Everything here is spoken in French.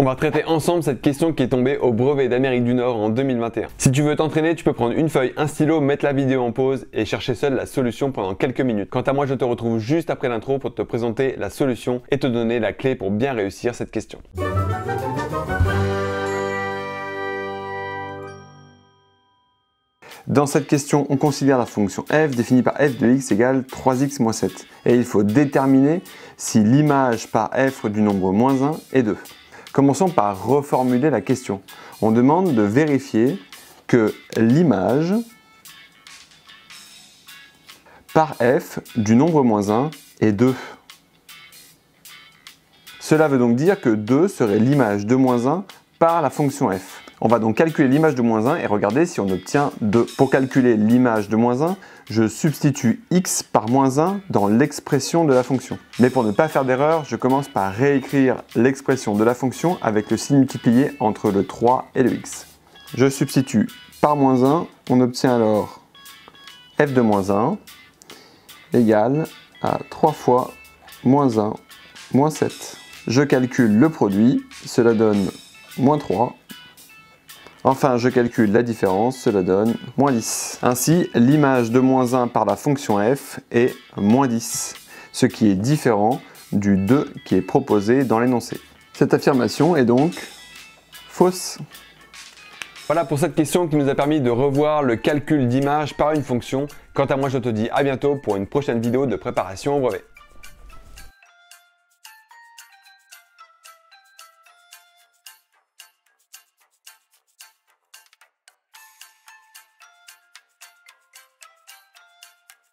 On va traiter ensemble cette question qui est tombée au brevet d'Amérique du Nord en 2021. Si tu veux t'entraîner, tu peux prendre une feuille, un stylo, mettre la vidéo en pause et chercher seul la solution pendant quelques minutes. Quant à moi, je te retrouve juste après l'intro pour te présenter la solution et te donner la clé pour bien réussir cette question. Dans cette question, on considère la fonction f définie par f de x égale 3x moins 7. Et il faut déterminer si l'image par f du nombre moins 1 est 2. Commençons par reformuler la question. On demande de vérifier que l'image par f du nombre moins 1 est 2. Cela veut donc dire que 2 serait l'image de moins 1 par la fonction f. On va donc calculer l'image de moins 1 et regarder si on obtient 2. Pour calculer l'image de moins 1, je substitue x par moins 1 dans l'expression de la fonction. Mais pour ne pas faire d'erreur, je commence par réécrire l'expression de la fonction avec le signe multiplié entre le 3 et le x. Je substitue par moins 1, on obtient alors f de moins 1 égale à 3 fois moins 1 moins 7. Je calcule le produit, cela donne moins 3. Enfin, je calcule la différence, cela donne moins 10. Ainsi, l'image de moins 1 par la fonction f est moins 10, ce qui est différent du 2 qui est proposé dans l'énoncé. Cette affirmation est donc fausse. Voilà pour cette question qui nous a permis de revoir le calcul d'image par une fonction. Quant à moi, je te dis à bientôt pour une prochaine vidéo de préparation au brevet.